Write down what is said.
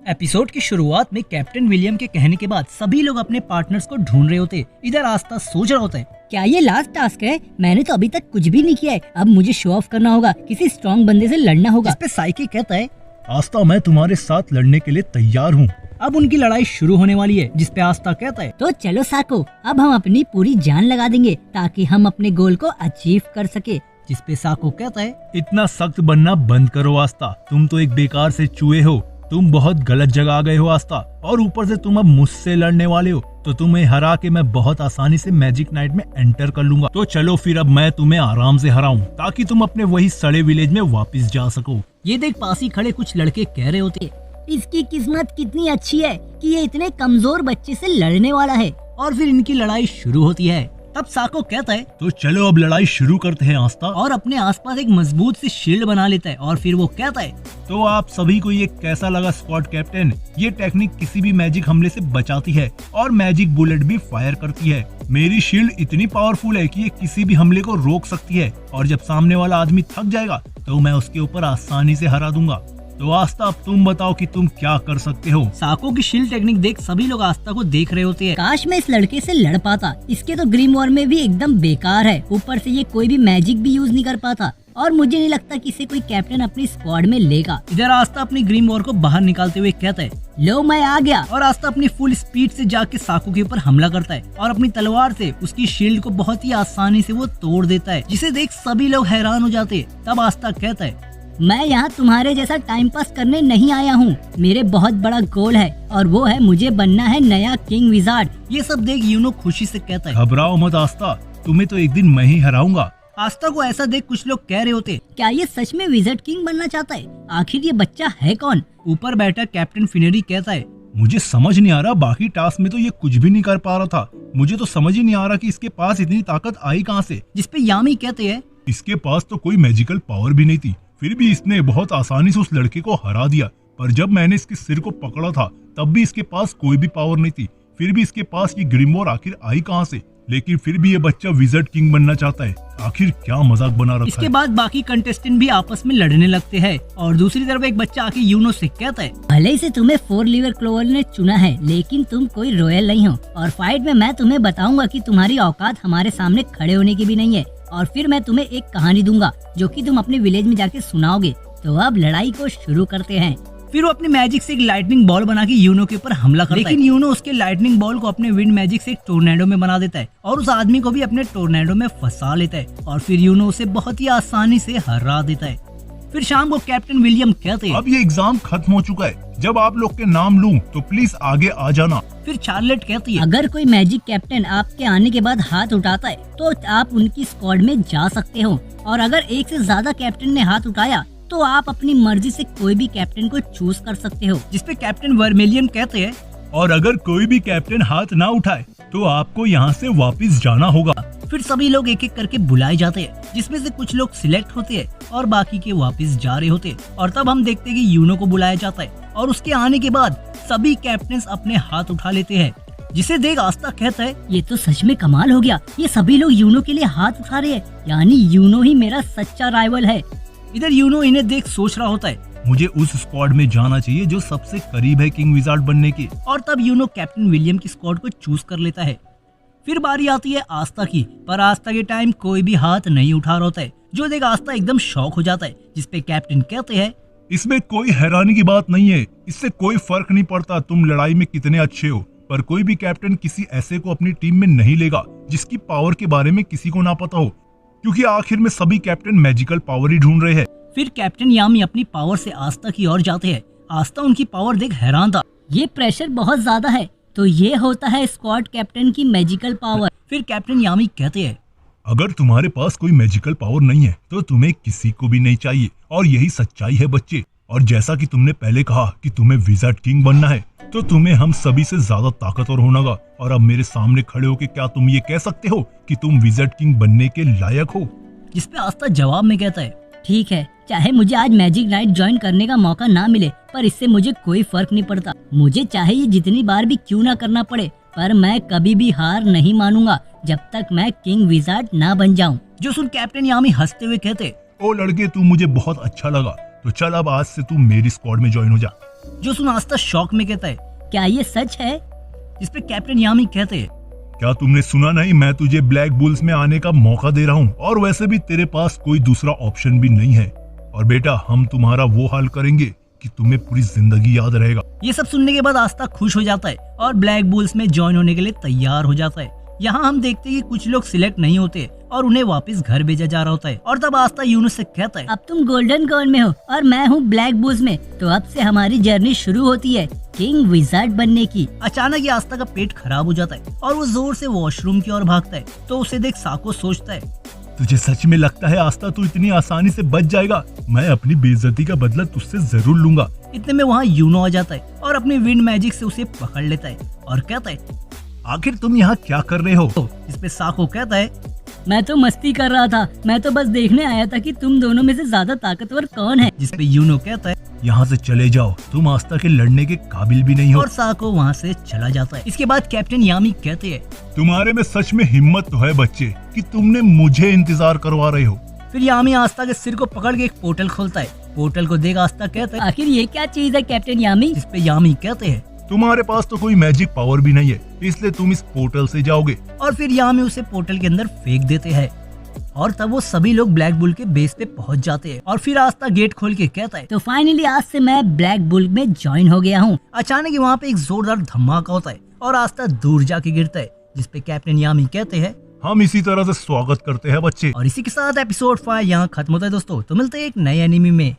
Episode की शुरुआत में कैप्टन विलियम के कहने के बाद सभी लोग अपने पार्टनर्स को ढूंढ रहे होते। इधर आस्था सोच रहा होता है, क्या ये लास्ट टास्क है? मैंने तो अभी तक कुछ भी नहीं किया है। अब मुझे शो ऑफ करना होगा, किसी स्ट्रॉन्ग बंदे से लड़ना होगा। इस पे साइकी कहता है, आस्था मैं तुम्हारे साथ लड़ने के लिए तैयार हूँ। अब उनकी लड़ाई शुरू होने वाली है, जिस पे आस्था कहता है, तो चलो साको, अब हम अपनी पूरी जान लगा देंगे ताकि हम अपने गोल को अचीव कर सके। जिस पे साको कहता है, इतना सख्त बनना बंद करो आस्था, तुम तो एक बेकार से चूहे हो। तुम बहुत गलत जगह आ गए हो आस्था, और ऊपर से तुम अब मुझसे लड़ने वाले हो, तो तुम्हें हरा के मैं बहुत आसानी से मैजिक नाइट में एंटर कर लूंगा। तो चलो फिर अब मैं तुम्हें आराम से हराऊं, ताकि तुम अपने वही सड़े विलेज में वापस जा सको। ये देख पास ही खड़े कुछ लड़के कह रहे होते, इसकी किस्मत कितनी अच्छी है कि ये इतने कमजोर बच्चे से लड़ने वाला है। और फिर इनकी लड़ाई शुरू होती है। तब साको कहता है, तो चलो अब लड़ाई शुरू करते हैं आस्था। और अपने आसपास एक मजबूत सी शील्ड बना लेता है। और फिर वो कहता है, तो आप सभी को ये कैसा लगा स्क्वाड कैप्टन? ये टेक्निक किसी भी मैजिक हमले से बचाती है और मैजिक बुलेट भी फायर करती है। मेरी शील्ड इतनी पावरफुल है कि ये किसी भी हमले को रोक सकती है, और जब सामने वाला आदमी थक जाएगा तो मैं उसके ऊपर आसानी से हरा दूंगा। तो आस्था अब तुम बताओ कि तुम क्या कर सकते हो। साको की शील्ड टेक्निक देख सभी लोग आस्था को देख रहे होते हैं। काश मैं इस लड़के से लड़ पाता, इसके तो ग्रीम वॉर में भी एकदम बेकार है, ऊपर से ये कोई भी मैजिक भी यूज नहीं कर पाता, और मुझे नहीं लगता कि इसे कोई कैप्टन अपनी स्क्वाड में लेगा। इधर आस्था अपनी ग्रीम वॉर को बाहर निकालते हुए कहता है, लो मैं आ गया। और आस्था अपनी फुल स्पीड से जाके साको के ऊपर हमला करता है और अपनी तलवार से उसकी शील्ड को बहुत ही आसानी से वो तोड़ देता है, जिसे देख सभी लोग हैरान हो जाते हैं। तब आस्था कहता है, मैं यहाँ तुम्हारे जैसा टाइम पास करने नहीं आया हूँ, मेरे बहुत बड़ा गोल है, और वो है मुझे बनना है नया किंग विजार्ड। ये सब देख यूनो खुशी से कहता है, घबराओ मत आस्था, तुम्हें तो एक दिन मैं ही हराऊंगा। आस्था को ऐसा देख कुछ लोग कह रहे होते, क्या ये सच में विजार्ड किंग बनना चाहता है? आखिर ये बच्चा है कौन? ऊपर बैठा कैप्टन फिनेरी कहता है, मुझे समझ नहीं आ रहा, बाकी टास्क में तो ये कुछ भी नहीं कर पा रहा था। मुझे तो समझ ही नहीं आ रहा कि इसके पास इतनी ताकत आई कहाँ से। जिसपे यामी कहते हैं, इसके पास तो कोई मैजिकल पावर भी नहीं थी, फिर भी इसने बहुत आसानी से उस लड़के को हरा दिया। पर जब मैंने इसके सिर को पकड़ा था तब भी इसके पास कोई भी पावर नहीं थी, फिर भी इसके पास ये ग्रीम वॉर आखिर आई कहाँ से? लेकिन फिर भी ये बच्चा विजार्ड किंग बनना चाहता है, आखिर क्या मजाक बना रखा है। इसके बाद बाकी कंटेस्टेंट भी आपस में लड़ने लगते हैं, और दूसरी तरफ एक बच्चा आके यूनो से कहता है, भले से तुम्हें 4 लीवर क्लोवर ने चुना है, लेकिन तुम कोई रॉयल नहीं हो, और फाइट में मैं तुम्हें बताऊंगा कि तुम्हारी औकात हमारे सामने खड़े होने की भी नहीं है। और फिर मैं तुम्हें एक कहानी दूंगा जो कि तुम अपने विलेज में जाके सुनाओगे। तो अब लड़ाई को शुरू करते हैं। फिर वो अपने मैजिक से एक लाइटनिंग बॉल बना के यूनो के ऊपर हमला करता है, लेकिन यूनो उसके लाइटनिंग बॉल को अपने विंड मैजिक से एक टोर्नेडो में बना देता है और उस आदमी को भी अपने टोर्नेडो में फंसा लेता है, और फिर यूनो उसे बहुत ही आसानी से हरा देता है। फिर शाम को कैप्टन विलियम कहते हैं, अब ये एग्जाम खत्म हो चुका है, जब आप लोग के नाम लूं तो प्लीज आगे आ जाना। फिर चार्लेट कहती है, अगर कोई मैजिक कैप्टन आपके आने के बाद हाथ उठाता है तो आप उनकी स्क्वाड में जा सकते हो, और अगर एक से ज्यादा कैप्टन ने हाथ उठाया तो आप अपनी मर्जी से कोई भी कैप्टन को चूज कर सकते हो। जिसपे कैप्टन वर्मेलियन कहते हैं, और अगर कोई भी कैप्टन हाथ ना उठाए तो आपको यहाँ से वापस जाना होगा। फिर सभी लोग एक एक करके बुलाए जाते हैं, जिसमें से कुछ लोग सिलेक्ट होते हैं और बाकी के वापस जा रहे होते हैं। और तब हम देखते हैं कि यूनो को बुलाया जाता है, और उसके आने के बाद सभी कैप्टन अपने हाथ उठा लेते हैं, जिसे देख आस्था कहता है, ये तो सच में कमाल हो गया, ये सभी लोग यूनो के लिए हाथ उठा रहे हैं, यानी यूनो ही मेरा सच्चा राइवल है। इधर यूनो इन्हें देख सोच रहा होता है, मुझे उस स्क्वाड में जाना चाहिए जो सबसे करीब है किंग विजार्ड बनने के। और तब यूनो कैप्टन विलियम की स्क्वाड को चूज कर लेता है। फिर बारी आती है आस्था की, पर आस्था के टाइम कोई भी हाथ नहीं उठा रहा होता है, जो देख आस्था एकदम शॉक हो जाता है। जिसपे कैप्टन कहते हैं, इसमें कोई हैरानी की बात नहीं है, इससे कोई फर्क नहीं पड़ता तुम लड़ाई में कितने अच्छे हो, पर कोई भी कैप्टन किसी ऐसे को अपनी टीम में नहीं लेगा जिसकी पावर के बारे में किसी को ना पता हो, क्योंकि आखिर में सभी कैप्टन मैजिकल पावर ही ढूंढ रहे हैं। फिर कैप्टन यामी अपनी पावर से आस्था की ओर जाते हैं। आस्था उनकी पावर देख हैरान था, ये प्रेशर बहुत ज्यादा है, तो ये होता है स्क्वाड कैप्टन की मैजिकल पावर। फिर कैप्टन यामी कहते हैं, अगर तुम्हारे पास कोई मैजिकल पावर नहीं है तो तुम्हें किसी को भी नहीं चाहिए, और यही सच्चाई है बच्चे। और जैसा कि तुमने पहले कहा कि तुम्हें विजार्ड किंग बनना है, तो तुम्हें हम सभी से ज्यादा ताकतवर होना होगा। और अब मेरे सामने खड़े होकर क्या तुम ये कह सकते हो कि तुम विजार्ड किंग बनने के लायक हो? जिसपे आस्था जवाब में कहता है, ठीक है, चाहे मुझे आज मैजिक नाइट ज्वाइन करने का मौका ना मिले, पर इससे मुझे कोई फर्क नहीं पड़ता। मुझे चाहे ये जितनी बार भी क्यों ना करना पड़े, पर मैं कभी भी हार नहीं मानूंगा जब तक मैं किंग विजार्ड ना बन जाऊं। जो सुन कैप्टन यामी हंसते हुए कहते, ओ लड़के, तू मुझे बहुत अच्छा लगा, तो चल अब आज से तू मेरी स्क्वाड में ज्वाइन हो जा। जो सुन आस्ता शॉक में कहता है, क्या ये सच है? जिसपे कैप्टन यामी कहते हैं, क्या तुमने सुना नहीं, मैं तुझे ब्लैक बुल्स में आने का मौका दे रहा हूँ और वैसे भी तेरे पास कोई दूसरा ऑप्शन भी नहीं है। और बेटा हम तुम्हारा वो हाल करेंगे कि तुम्हें पूरी जिंदगी याद रहेगा। ये सब सुनने के बाद आस्ता खुश हो जाता है और ब्लैक बुल्स में ज्वाइन होने के लिए तैयार हो जाता है। यहाँ हम देखते हैं कि कुछ लोग सिलेक्ट नहीं होते और उन्हें वापस घर भेजा जा रहा होता है। और तब आस्ता यूनो से कहता है, अब तुम गोल्डन कॉर्न में हो और मैं हूँ ब्लैक बुल्स में, तो अब से हमारी जर्नी शुरू होती है किंग विजार्ड बनने की। अचानक ये आस्ता का पेट खराब हो जाता है और वो जोर से वॉशरूम की ओर भागता है। तो उसे देख साको सोचता है, तुझे सच में लगता है आस्ता तू इतनी आसानी से बच जाएगा? मैं अपनी बेइज्जती का बदला तुझसे जरूर लूंगा। इतने में वहाँ यूनो आ जाता है और अपने विंड मैजिक से उसे पकड़ लेता है और कहता है, आखिर तुम यहाँ क्या कर रहे हो? इस पे साको कहता है, मैं तो मस्ती कर रहा था, मैं तो बस देखने आया था कि तुम दोनों में से ज्यादा ताकतवर कौन है। जिस पे यूनो कहता है, यहाँ से चले जाओ, तुम आस्ता के लड़ने के काबिल भी नहीं हो। और साको वहाँ से चला जाता है। इसके बाद कैप्टन यामी कहते हैं, तुम्हारे में सच में हिम्मत तो है बच्चे कि तुमने मुझे इंतजार करवा रहे हो। फिर यामी आस्ता के सिर को पकड़ के एक पोर्टल खोलता है। पोर्टल को देख आस्ता कहता है, आखिर ये क्या चीज है कैप्टन यामी? जिस पे यामी कहते हैं, तुम्हारे पास तो कोई मैजिक पावर भी नहीं है, इसलिए तुम इस पोर्टल से जाओगे। और फिर यामी उसे पोर्टल के अंदर फेंक देते हैं और तब वो सभी लोग ब्लैक बुल के बेस पे पहुंच जाते हैं। और फिर आस्ता गेट खोल के कहता है, तो फाइनली आज से मैं ब्लैक बुल में ज्वाइन हो गया हूँ। अचानक ही वहाँ पे एक जोरदार धमाका होता है और आस्ता दूर जाके गिरता है। जिस पे कैप्टन यामी कहते हैं, हम इसी तरह से स्वागत करते हैं बच्चे। और इसी के साथ एपिसोड 5 यहाँ खत्म होता है दोस्तों। तो मिलते हैं एक नए एनिमी में।